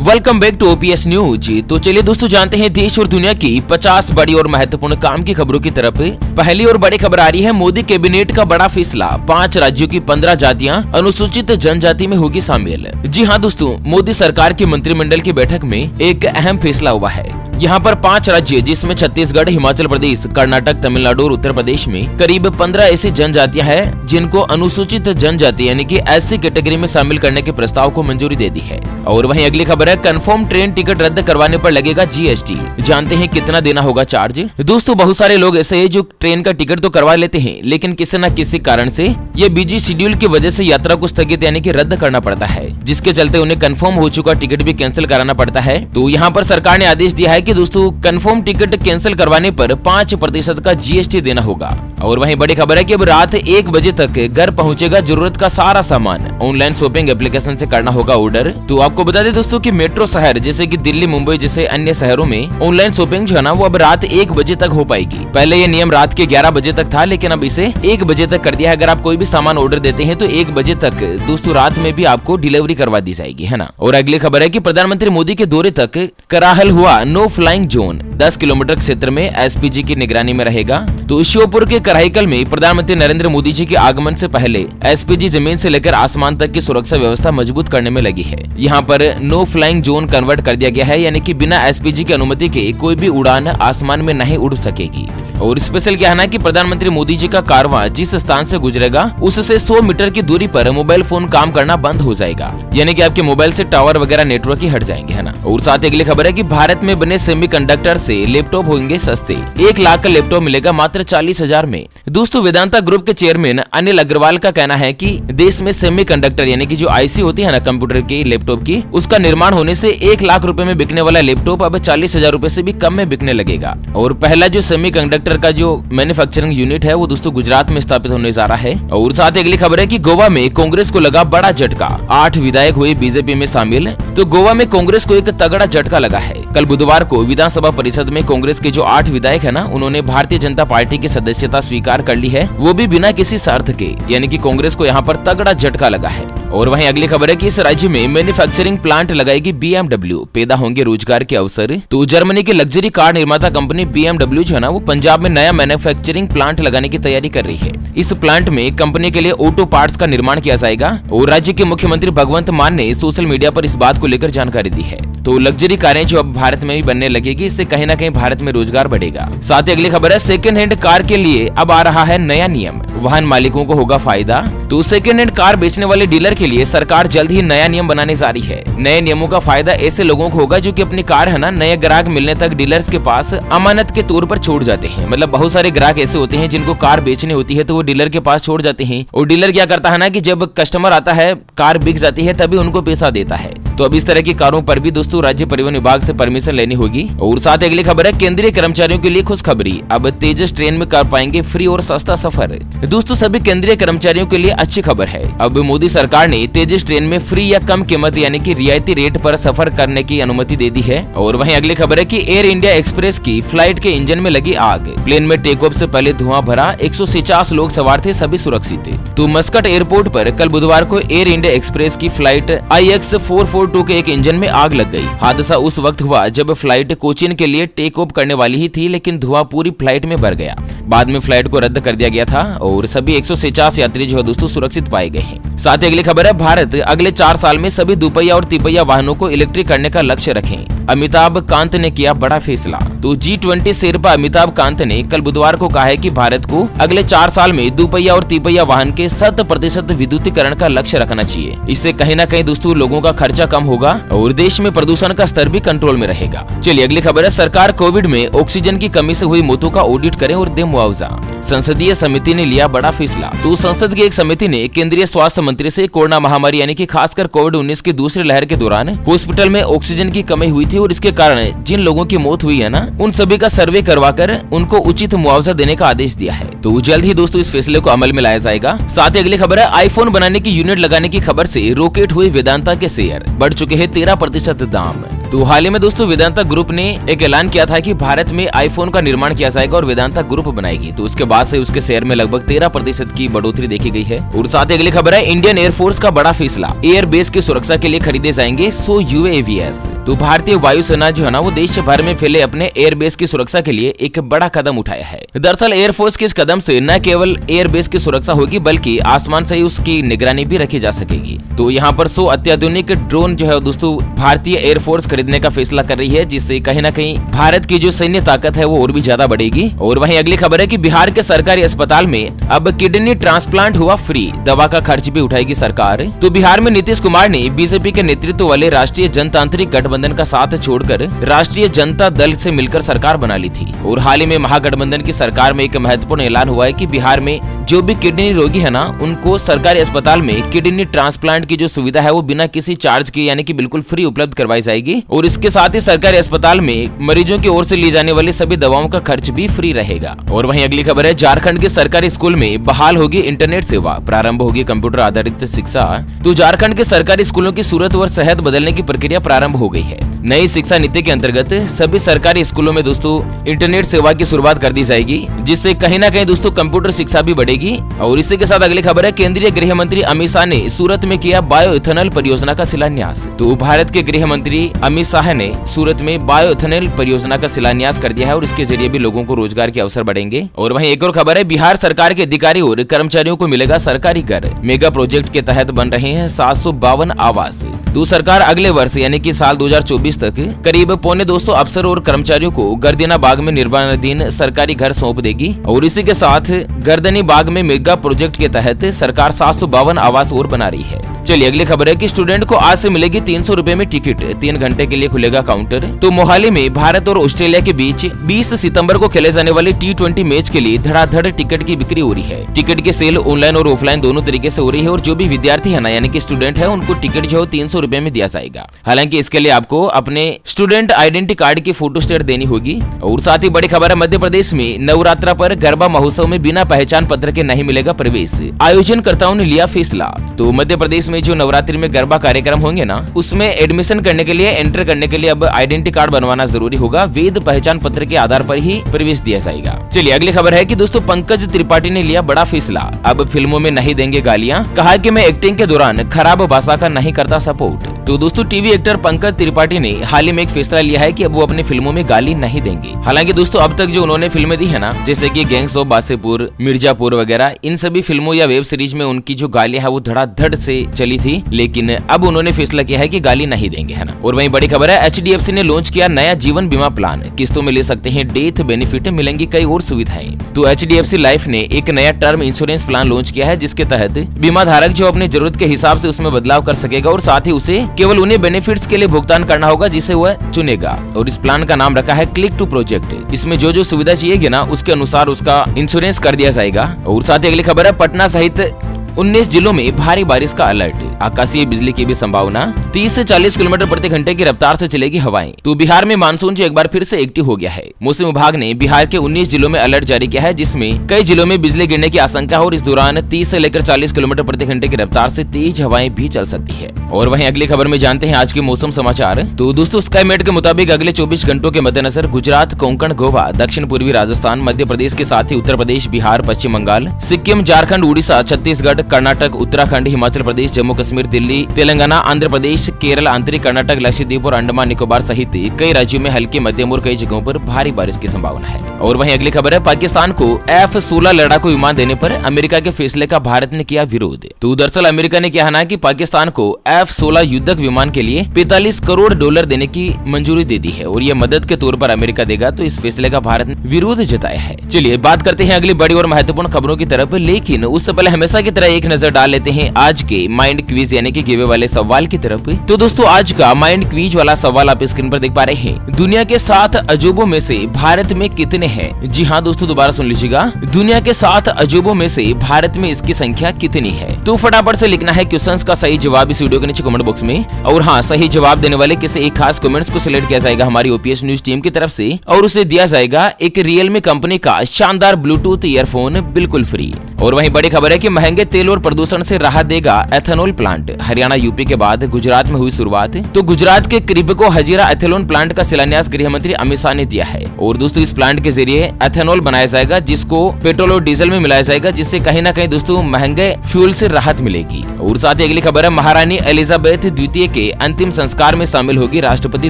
Welcome back to OPS news. तो चलिए दोस्तों जानते हैं देश और दुनिया की 50 बड़ी और महत्वपूर्ण काम की खबरों की तरफ। पहली और बड़ी खबर आ रही है, मोदी कैबिनेट का बड़ा फैसला, 5 राज्यों की 15 जातियां अनुसूचित जनजाति में होगी शामिल। जी हाँ दोस्तों, मोदी सरकार की मंत्रिमंडल की बैठक में एक अहम फैसला हुआ है। यहाँ पर 5 राज्य जिसमें छत्तीसगढ़, हिमाचल प्रदेश, कर्नाटक, तमिलनाडु और उत्तर प्रदेश में करीब 15 ऐसी जनजातियां हैं जिनको अनुसूचित जनजाति यानी कि एससी कैटेगरी में शामिल करने के प्रस्ताव को मंजूरी दे दी है। और वहीं अगली खबर है, कंफर्म ट्रेन टिकट रद्द करवाने पर लगेगा जीएसटी। जानते हैं कितना देना होगा चार्ज। दोस्तों बहुत सारे लोग ऐसे हैं जो ट्रेन का टिकट तो करवा लेते हैं, लेकिन किसी न किसी कारण से ये बिजी शेड्यूल की वजह से यात्रा को स्थगित यानी कि रद्द करना पड़ता है, जिसके चलते उन्हें कंफर्म हो चुका टिकट भी कैंसिल कराना पड़ता है। तो यहाँ पर सरकार ने आदेश दिया है कि दोस्तों कंफर्म टिकट कैंसिल करवाने पर 5% का जीएसटी देना होगा। और वहीं बड़ी खबर है कि अब रात 1 बजे तक घर पहुंचेगा जरूरत का सारा सामान। ऑनलाइन शॉपिंग एप्लीकेशन से करना होगा ऑर्डर। तो आपको बता दें दोस्तों कि मेट्रो शहर जैसे कि दिल्ली, मुंबई जैसे अन्य शहरों में ऑनलाइन शॉपिंग जो है ना वो अब रात 1 बजे तक हो पाएगी। पहले ये नियम रात के 11 बजे तक था, लेकिन अब इसे 1 बजे तक कर दिया है। अगर आप कोई भी सामान ऑर्डर देते हैं तो 1 बजे तक दोस्तों रात में भी आपको डिलीवरी करवा दी जाएगी, है ना। और अगली खबर है कि प्रधानमंत्री मोदी के दौरे तक कराहल हुआ नो फ्लाइंग जोन, 10 किलोमीटर क्षेत्र में एसपीजी की निगरानी में रहेगा। तो श्योपुर के कराईकल में प्रधानमंत्री नरेंद्र मोदी जी के आगमन से पहले एसपीजी जमीन से लेकर आसमान तक की सुरक्षा व्यवस्था मजबूत करने में लगी है। यहाँ पर नो फ्लाइंग जोन कन्वर्ट कर दिया गया है, यानी कि बिना एसपीजी की अनुमति के कोई भी उड़ान आसमान में नहीं उड़ सकेगी। और स्पेशल क्या है ना कि प्रधानमंत्री मोदी जी का कारवां जिस स्थान से गुजरेगा उससे 100 मीटर की दूरी पर मोबाइल फोन काम करना बंद हो जाएगा, यानी कि आपके मोबाइल से टावर वगैरह नेटवर्क ही हट जाएंगे, है ना। और साथ ही अगली खबर है कि भारत में बने सेमीकंडक्टर से लैपटॉप होंगे सस्ते। 1 लाख का लैपटॉप मिलेगा मात्र 40,000 में। दोस्तों वेदांता ग्रुप के चेयरमैन अनिल अग्रवाल का कहना है कि देश में सेमीकंडक्टर यानी कि जो आईसी होती है ना कंप्यूटर की, लैपटॉप की, उसका निर्माण होने से 1 लाख रुपए में बिकने वाला लैपटॉप अब 40,000 रुपए से भी कम में बिकने लगेगा। और पहला जो सेमीकंडक्टर का जो मैन्युफैक्चरिंग यूनिट है वो दोस्तों गुजरात में स्थापित होने जा रहा है। और साथ ही अगली खबर है कि गोवा में कांग्रेस को लगा बड़ा झटका, 8 विधायक हुए बीजेपी में शामिल। तो गोवा में कांग्रेस को एक तगड़ा झटका लगा है। कल बुधवार को विधानसभा परिषद में कांग्रेस के जो 8 विधायक है ना, उन्होंने भारतीय जनता पार्टी की सदस्यता स्वीकार कर ली है, वो भी बिना किसी शर्त के, यानी कि कांग्रेस को यहाँ पर तगड़ा झटका लगा है। और वहीं अगली खबर है कि इस राज्य में मैन्युफैक्चरिंग प्लांट लगाएगी BMW, पैदा होंगे रोजगार के अवसर। तो जर्मनी की लग्जरी कार निर्माता कंपनी BMW जो है ना वो पंजाब में नया मैन्युफैक्चरिंग प्लांट लगाने की तैयारी कर रही है। इस प्लांट में कंपनी के लिए ऑटो पार्ट्स का निर्माण किया जाएगा। और राज्य के मुख्यमंत्री भगवंत मान ने सोशल मीडिया पर इस बात को लेकर जानकारी दी है। तो लग्जरी कारें जो अब भारत में भी बनने लगेगी, इससे कहीं ना कहीं भारत में रोजगार बढ़ेगा। साथ ही अगली खबर है, सेकंड हैंड कार के लिए अब आ रहा है नया नियम, वाहन मालिकों को होगा फायदा। तो सेकंड हैंड कार बेचने वाले डीलर के लिए सरकार जल्द ही नया नियम बनाने जा रही है। नए नियमों का फायदा ऐसे लोगों को होगा जो कि अपनी कार है ना नए ग्राहक मिलने तक डीलर्स के पास अमानत के तौर पर छोड़ जाते हैं। मतलब बहुत सारे ग्राहक ऐसे होते हैं जिनको कार बेचनी होती है तो वो डीलर के पास छोड़ जाते हैं, और डीलर क्या करता है ना कि जब कस्टमर आता है, कार बिक जाती है, तभी उनको पैसा देता है। तो अब इस तरह की कारों पर भी दोस्तों राज्य परिवहन विभाग से परमिशन लेनी होगी। और साथ ही अगली खबर है, केंद्रीय कर्मचारियों के लिए खुशखबरी, अब तेजस ट्रेन में कर पाएंगे फ्री और सस्ता सफर। दोस्तों सभी केंद्रीय कर्मचारियों के लिए अच्छी खबर है। अब मोदी सरकार ने तेजस ट्रेन में फ्री या कम कीमत यानी कि रियायती रेट पर सफर करने की अनुमति दे दी है। और वहीं अगली खबर है कि एयर इंडिया एक्सप्रेस की फ्लाइट के इंजन में लगी आग, प्लेन में टेक ऑफ से पहले धुआं भरा, 150 लोग सवार थे, सभी सुरक्षित थे। तो मस्कट एयरपोर्ट पर कल बुधवार को एयर इंडिया एक्सप्रेस की फ्लाइट IX442 के एक इंजन में आग लग गई। हादसा उस वक्त हुआ जब फ्लाइट कोचीन के लिए टेक ऑफ करने वाली ही थी, लेकिन धुआं पूरी फ्लाइट में भर गया। बाद में फ्लाइट को रद्द कर दिया गया था और सभी 150 यात्री जो है दोस्तों सुरक्षित पाए गए हैं। साथ ही अगली खबर है, भारत अगले 4 साल में सभी दुपहिया और तिपहिया वाहनों को इलेक्ट्रिक करने का लक्ष्य रखें। अमिताभ कांत ने किया बड़ा फैसला। तो G20 शेरपा अमिताभ कांत ने कल बुधवार को कहा है कि भारत को अगले 4 साल में दुपहिया और तिपहिया वाहन के 100% विद्युतीकरण का लक्ष्य रखना चाहिए। इससे कहीं ना कहीं दोस्तों लोगों का खर्चा कम होगा और देश में प्रदूषण का स्तर भी कंट्रोल में रहेगा। चलिए अगली खबर है, सरकार कोविड में ऑक्सीजन की कमी से हुई मौतों का ऑडिट करे और दे मुआवजा। संसदीय समिति ने लिया बड़ा फैसला। तो संसद की एक समिति ने केंद्रीय स्वास्थ्य मंत्री से कोरोना महामारी यानी कि खासकर कोविड-19 की दूसरी लहर के दौरान हॉस्पिटल में ऑक्सीजन की कमी हुई थी और इसके कारण जिन लोगों की मौत हुई है ना, उन सभी का सर्वे करवाकर उनको उचित मुआवजा देने का आदेश दिया है। तो जल्द ही दोस्तों इस फैसले को अमल में लाया जाएगा। साथ ही अगली खबर है, आईफोन बनाने की यूनिट लगाने की खबर से रॉकेट हुए वेदांता के शेयर, बढ़ चुके हैं 13% दाम। तो हाल ही में दोस्तों वेदांता ग्रुप ने एक ऐलान किया था कि भारत में आईफोन का निर्माण किया जाएगा और वेदांता ग्रुप बनाएगी। तो उसके बाद से उसके शेयर में लगभग 13% की बढ़ोतरी देखी गई है। और साथ ही अगली खबर है, इंडियन एयरफोर्स का बड़ा फैसला, एयर बेस की सुरक्षा के लिए खरीदे जाएंगे 100 UAVs। तो भारतीय वायुसेना जो है ना वो देश भर में फैले अपने एयरबेस की सुरक्षा के लिए एक बड़ा कदम उठाया है। दरअसल एयरफोर्स के इस कदम से न केवल एयरबेस की सुरक्षा होगी बल्कि आसमान से ही उसकी निगरानी भी रखी जा सकेगी। तो यहाँ पर 100 अत्याधुनिक ड्रोन जो है दोस्तों भारतीय एयरफोर्स खरीदने का फैसला कर रही है, जिससे कहीं न कहीं भारत की जो सैन्य ताकत है वो और भी ज्यादा बढ़ेगी। और वहीं अगली खबर है कि बिहार के सरकारी अस्पताल में अब किडनी ट्रांसप्लांट हुआ फ्री, दवा का खर्च भी उठाएगी सरकार। तो बिहार में नीतीश कुमार ने बीजेपी के नेतृत्व वाले राष्ट्रीय जनतांत्रिक गठबंधन का साथ छोड़कर राष्ट्रीय जनता दल से मिलकर सरकार बना ली थी। और हाल ही में महागठबंधन की सरकार में एक महत्वपूर्ण ऐलान हुआ है कि बिहार में जो भी किडनी रोगी है ना उनको सरकारी अस्पताल में किडनी ट्रांसप्लांट की जो सुविधा है वो बिना किसी चार्ज के यानी कि बिल्कुल फ्री उपलब्ध करवाई जाएगी। और इसके साथ ही सरकारी अस्पताल में मरीजों की ओर से ली जाने वाली सभी दवाओं का खर्च भी फ्री रहेगा। और वहीं अगली खबर है झारखंड के सरकारी स्कूल में बहाल होगी इंटरनेट सेवा, प्रारंभ होगी कंप्यूटर आधारित शिक्षा। तो झारखंड के सरकारी स्कूलों की सूरत और सेहत बदलने की प्रक्रिया प्रारंभ हो गई है। नई शिक्षा नीति के अंतर्गत सभी सरकारी स्कूलों में दोस्तों इंटरनेट सेवा की शुरुआत कर दी जाएगी, जिससे कहीं ना कहीं दोस्तों कंप्यूटर शिक्षा भी बढ़ेगी। और इसी के साथ अगली खबर है केंद्रीय गृह मंत्री अमित शाह ने सूरत में किया बायोइथेनॉल परियोजना का शिलान्यास। तो भारत के गृह मंत्री अमित शाह ने सूरत में बायोइथेनॉल परियोजना का शिलान्यास कर दिया है और इसके जरिए भी लोगों को रोजगार के अवसर बढ़ेंगे। और वहीं एक और खबर है बिहार सरकार के अधिकारी और कर्मचारियों को मिलेगा सरकारी घर, मेगा प्रोजेक्ट के तहत बन रहे हैं 752 आवास। तो सरकार अगले वर्ष यानी कि साल 2024 तक करीब 225 अफसर और कर्मचारियों को गर्दनी बाग में निर्माणाधीन सरकारी घर सौंप देगी। और इसी के साथ गर्दनी बाग में मेगा प्रोजेक्ट के तहत सरकार 752 आवास और बना रही है। चलिए अगली खबर है कि स्टूडेंट को आज से मिलेगी 300 रुपए में टिकट, 3 घंटे के लिए खुलेगा काउंटर। तो मोहाली में भारत और ऑस्ट्रेलिया के बीच 20 सितंबर को खेले जाने वाले T20 मैच के लिए धड़ाधड़ टिकट की बिक्री हो रही है। टिकट की सेल ऑनलाइन और ऑफलाइन दोनों तरीके से हो रही है और जो भी विद्यार्थी है ना यानी कि स्टूडेंट है उनको टिकट जो 300 रुपए में दिया जाएगा। हालांकि इसके लिए आपको अपने स्टूडेंट आइडेंटिटी कार्ड की फोटो स्टेट देनी होगी। और साथ ही बड़ी खबर है मध्य प्रदेश में नवरात्रा पर गरबा महोत्सव में बिना पहचान पत्र के नहीं मिलेगा प्रवेश, आयोजनकर्ताओं ने लिया फैसला। तो मध्य प्रदेश में जो नवरात्रि में गरबा कार्यक्रम होंगे ना उसमें एडमिशन करने के लिए एंटर करने के लिए अब आइडेंटिटी कार्ड बनवाना जरूरी होगा, वैध पहचान पत्र के आधार पर ही प्रवेश दिया जाएगा। चलिए अगली खबर है कि दोस्तों पंकज त्रिपाठी ने लिया बड़ा फैसला, अब फिल्मों में नहीं देंगे गालियां, कहा कि मैं एक्टिंग के दौरान खराब भाषा का नहीं करता सपोर्ट। तो दोस्तों टीवी एक्टर पंकज त्रिपाठी ने हाल ही में एक फैसला लिया है कि अब वो अपनी फिल्मों में गाली नहीं देंगे। हालांकि दोस्तों अब तक जो उन्होंने फिल्में दी है ना जैसे कि गैंग्स ऑफ वासेपुर, मिर्जापुर वगैरह, इन सभी फिल्मों या वेब सीरीज में उनकी जो गालियां है वो धड़ाधड़ से चली थी, लेकिन अब उन्होंने फैसला किया है कि गाली नहीं देंगे, है ना। और वहीं बड़ी खबर है HDFC ने लॉन्च किया नया जीवन बीमा प्लान, किस्तों में ले सकते हैं डेथ बेनिफिट, मिलेंगी कई और सुविधाएं। तो HDFC लाइफ ने एक नया टर्म इंश्योरेंस प्लान लॉन्च किया है जिसके तहत बीमा धारक जो अपनी जरूरत के हिसाब से उसमें बदलाव कर सकेगा और साथ ही उसे केवल उन्हें बेनिफिट्स के लिए भुगतान करना होगा जिसे वह चुनेगा। और इस प्लान का नाम रखा है क्लिक टू प्रोजेक्ट। इसमें जो जो सुविधा चाहिए ना उसके अनुसार उसका इंश्योरेंस कर दिया जाएगा। और साथ ही अगली खबर है पटना सहित 19 जिलों में भारी बारिश का अलर्ट, आकाशीय बिजली की भी संभावना, 30 से 40 किलोमीटर प्रति घंटे की रफ्तार से चलेगी हवाएं। तो बिहार में मानसून जो एक बार फिर से एक्टिव हो गया है। मौसम विभाग ने बिहार के 19 जिलों में अलर्ट जारी किया है जिसमें कई जिलों में बिजली गिरने की आशंका है और इस दौरान 30 से लेकर 40 किलोमीटर प्रति घंटे की रफ्तार से तेज हवाएं भी चल सकती है। और वहीं अगली खबर में जानते हैं आज के मौसम समाचार। तो दोस्तों स्काईमेट के मुताबिक अगले 24 घंटों के मद्देनजर गुजरात, कोंकण, गोवा, दक्षिण पूर्वी राजस्थान, मध्य प्रदेश के साथ ही उत्तर प्रदेश, बिहार, पश्चिम बंगाल, सिक्किम, झारखंड, उड़ीसा, छत्तीसगढ़, कर्नाटक, उत्तराखंड, हिमाचल प्रदेश, जम्मू कश्मीर, दिल्ली, तेलंगाना, आंध्र प्रदेश, केरल, आंतरिक कर्नाटक, लक्षद्वीप और अंडमान निकोबार सहित कई राज्यों में हल्की मध्यम और कई जगहों पर भारी बारिश की संभावना है। और वहीं अगली खबर है पाकिस्तान को F-16 लड़ाकू विमान देने पर अमेरिका के फैसले का भारत ने किया विरोध। तो दरअसल अमेरिका ने कहना है कि पाकिस्तान को F-16 युद्धक विमान के लिए $45 करोड़ देने की मंजूरी दे दी है और ये मदद के तौर पर अमेरिका देगा। तो इस फैसले का भारत ने विरोध जताया है। चलिए बात करते हैं अगली बड़ी और महत्वपूर्ण खबरों की तरफ, लेकिन उससे पहले हमेशा की तरह एक नजर डाल लेते हैं आज के माइंड क्विज यानी कि गिवे वाले सवाल की तरफ। तो दोस्तों आज का माइंड क्विज वाला सवाल आप स्क्रीन पर देख पा रहे हैं। दुनिया के 7 अजूबों में से भारत में कितने हैं? जी हाँ दोस्तों दोबारा सुन लीजिएगा, दुनिया के 7 अजूबों में से भारत में इसकी संख्या कितनी है? तो फटाफट से लिखना है क्वेश्चंस का सही जवाब इस वीडियो के नीचे कमेंट बॉक्स में। और हाँ सही जवाब देने वाले किसी एक खास कमेंट्स को सिलेक्ट किया जाएगा हमारी OPS न्यूज टीम की तरफ से और उसे दिया जाएगा एक रियलमी कंपनी का शानदार ब्लूटूथ ईयरफोन बिल्कुल फ्री। और वहीं बड़ी खबर है कि महंगे तेल और प्रदूषण से राहत देगा एथेनॉल प्लांट। हरियाणा यूपी के बाद गुजरात में हुई शुरुआत, तो गुजरात के क्रिबको हजीरा एथेनॉल प्लांट का शिलान्यास गृह मंत्री अमित शाह ने दिया है। और दोस्तों इस प्लांट के जरिए एथेनॉल बनाया जाएगा, जिसको पेट्रोल और डीजल में मिलाया जाएगा, जिससे कहीं न कहीं दोस्तों महंगे फ्यूल से राहत मिलेगी। और साथ ही अगली खबर है, महारानी एलिजाबेथ द्वितीय के अंतिम संस्कार में शामिल होगी राष्ट्रपति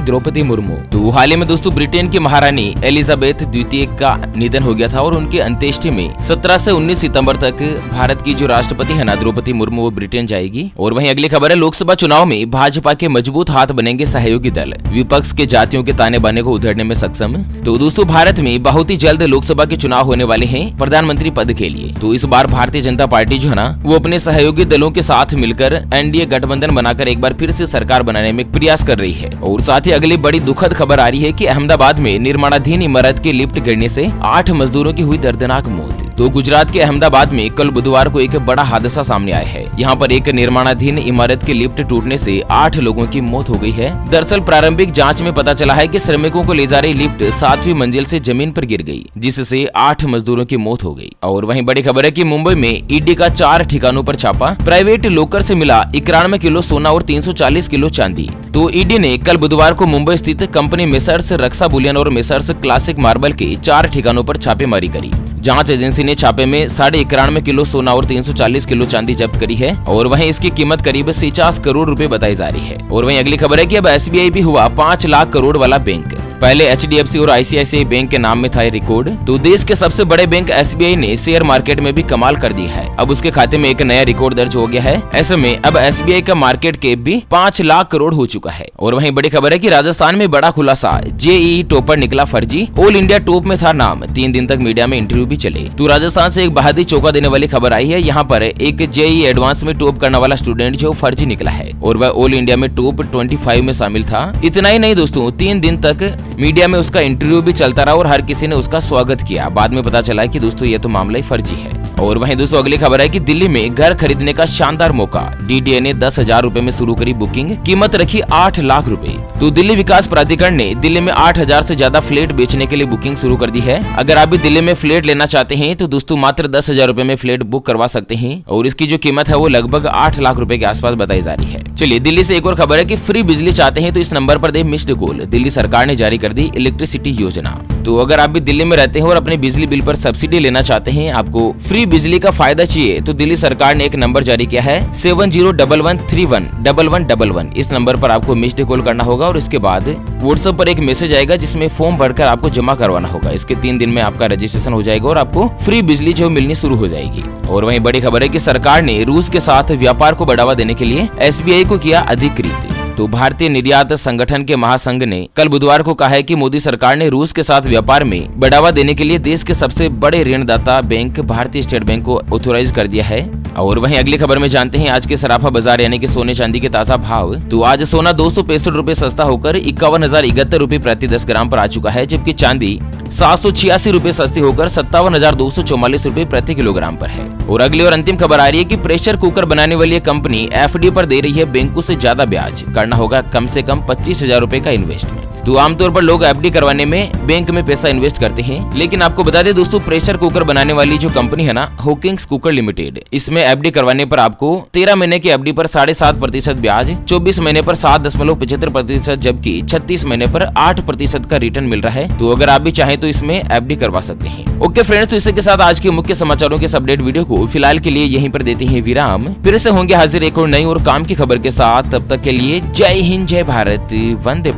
द्रौपदी मुर्मू। तो हाल ही में दोस्तों ब्रिटेन की महारानी एलिजाबेथ द्वितीय का निधन हो गया था और उनकी अंत्येष्टि में 17 से 19 सितंबर तक भारत की जो राष्ट्रपति है ना द्रौपदी मुर्मू, वो ब्रिटेन जाएगी। और वहीं अगली खबर है, लोकसभा चुनाव में भाजपा के मजबूत हाथ बनेंगे सहयोगी दल, विपक्ष के जातियों के ताने बाने को उधेड़ने में सक्षम। तो दोस्तों भारत में बहुत ही जल्द लोकसभा के चुनाव होने वाले हैं प्रधानमंत्री पद के लिए। तो इस बार भारतीय जनता पार्टी जो है ना, वो अपने सहयोगी दलों के साथ मिलकर एनडीए गठबंधन बनाकर एक बार फिर से सरकार बनाने में प्रयास कर रही है। और साथ ही अगली बड़ी दुखद खबर आ रही है कि अहमदाबाद में निर्माणाधीन इमारत के लिफ्ट गिरने से 8 मजदूरों की हुई दर्दनाक मौत। तो गुजरात के अहमदाबाद में कल बुधवार को एक बड़ा हादसा सामने आया है। यहाँ पर एक निर्माणाधीन इमारत के लिफ्ट टूटने से 8 लोगों की मौत हो गई है। दरअसल प्रारंभिक जांच में पता चला है कि श्रमिकों को ले जा रही लिफ्ट 7वीं मंजिल से जमीन पर गिर गई, जिससे 8 मजदूरों की मौत हो गई। और वहीं बड़ी खबर है कि मुंबई में ईडी का 4 ठिकानों पर छापा, प्राइवेट लोकर से मिला 91 किलो सोना और 340 किलो चांदी। तो ईडी ने कल बुधवार को मुंबई स्थित कंपनी मेसर्स रक्षा बुलियन और मेसर्स क्लासिक मार्बल के 4 ठिकानों पर छापेमारी करी। जांच एजेंसी ने छापे में 91.5 किलो सोना और 340 किलो चांदी जब्त करी है। और वहीं इसकी कीमत करीब 50 करोड़ रुपए बताई जा रही है। और वहीं अगली खबर है कि अब एसबीआई भी हुआ 5 लाख करोड़ वाला बैंक। पहले एचडीएफसी और आईसीआईसीआई बैंक के नाम में था ये रिकॉर्ड। तो देश के सबसे बड़े बैंक एसबीआई ने शेयर मार्केट में भी कमाल कर दी है। अब उसके खाते में एक नया रिकॉर्ड दर्ज हो गया है। ऐसे में अब एसबीआई का मार्केट कैप भी 5 लाख करोड़ हो चुका है। और वहीं बड़ी खबर है कि राजस्थान में बड़ा खुलासा, जेईई टॉपर निकला फर्जी, ऑल इंडिया टॉप में था नाम। 3 दिन तक मीडिया में इंटरव्यू भी चले। तो राजस्थान से एक बहादी चौंका देने वाली खबर आई है। यहाँ पर एक जेईई एडवांस में टॉप करने वाला स्टूडेंट जो फर्जी निकला है और वह ऑल इंडिया में टॉप 25 में शामिल था। इतना ही नहीं दोस्तों, 3 दिन तक मीडिया में उसका इंटरव्यू भी चलता रहा और हर किसी ने उसका स्वागत किया। बाद में पता चला कि दोस्तों ये तो मामला ही फर्जी है। और वहीं दोस्तों अगली खबर है कि दिल्ली में घर खरीदने का शानदार मौका, डीडीए ने 10,000 रुपए में शुरू करी बुकिंग, कीमत रखी 8 लाख रुपए। तो दिल्ली विकास प्राधिकरण ने दिल्ली में 8,000 से ज्यादा फ्लैट बेचने के लिए बुकिंग शुरू कर दी है। अगर आप भी दिल्ली में फ्लैट लेना चाहते हैं तो दोस्तों मात्र 10,000 रुपए में फ्लैट बुक करवा सकते हैं। और इसकी जो कीमत है वो लगभग 8 लाख रुपए के आसपास बताई जा रही है। चलिए दिल्ली से एक और खबर है कि फ्री बिजली चाहते हैं तो इस नंबर पर दे मिस्ड कॉल। दिल्ली सरकार ने जारी कर दी इलेक्ट्रिसिटी योजना। तो अगर आप भी दिल्ली में रहते हैं और अपने बिजली बिल पर सब्सिडी लेना चाहते हैं, आपको फ्री बिजली का फायदा चाहिए, तो दिल्ली सरकार ने एक नंबर जारी किया है 7011311111। इस नंबर पर आपको मिस्ड कॉल करना होगा और इसके बाद व्हाट्सएप पर एक मैसेज आएगा जिसमें फॉर्म भरकर आपको जमा करवाना होगा। इसके 3 दिन में आपका रजिस्ट्रेशन हो जाएगा और आपको फ्री बिजली जो मिलनी शुरू हो जाएगी। और वहीं बड़ी खबर है कि सरकार ने रूस के साथ व्यापार को बढ़ावा देने के लिए एसबीआई को किया अधिकृत। तो भारतीय निर्यात संगठन के महासंघ ने कल बुधवार को कहा है कि मोदी सरकार ने रूस के साथ व्यापार में बढ़ावा देने के लिए देश के सबसे बड़े ऋणदाता बैंक भारतीय स्टेट बैंक को ऑथोराइज कर दिया है। और वहीं अगली खबर में जानते हैं आज के सराफा बाजार यानी कि सोने चांदी के ताजा भाव। तो आज सोना 265 रुपए सस्ता होकर 51,071 रुपए प्रति 10 ग्राम पर आ चुका है, जबकि चांदी 786 रुपए सस्ती होकर 57,244 रुपए प्रति किलोग्राम पर है। और अगली और अंतिम खबर आ रही है कि प्रेशर कुकर बनाने वाली कंपनी एफडी पर दे रही है बैंकों से ज्यादा ब्याज, करना होगा कम से कम 25,000 रुपए का इन्वेस्टमेंट। तो आमतौर पर लोग एफडी करवाने में बैंक में पैसा इन्वेस्ट करते हैं, लेकिन आपको बता दें दोस्तों प्रेशर कुकर बनाने वाली जो कंपनी है ना हॉकिंग्स कुकर लिमिटेड, इसमें एफडी करवाने पर आपको 13 महीने की एफडी पर 7.5% ब्याज, 24 महीने पर 7.75%, जबकि 36 महीने पर 8% का रिटर्न मिल रहा है। तो अगर आप भी चाहें तो इसमें एफडी करवा सकते हैं। ओके फ्रेंड्स, तो इसी के साथ आज के मुख्य समाचारों के अपडेट वीडियो को फिलहाल के लिए यहीं पर देते हैं विराम। फिर से होंगे हाजिर एक और नई और काम की खबर के साथ। तब तक के लिए जय हिंद, जय भारत, वंदे।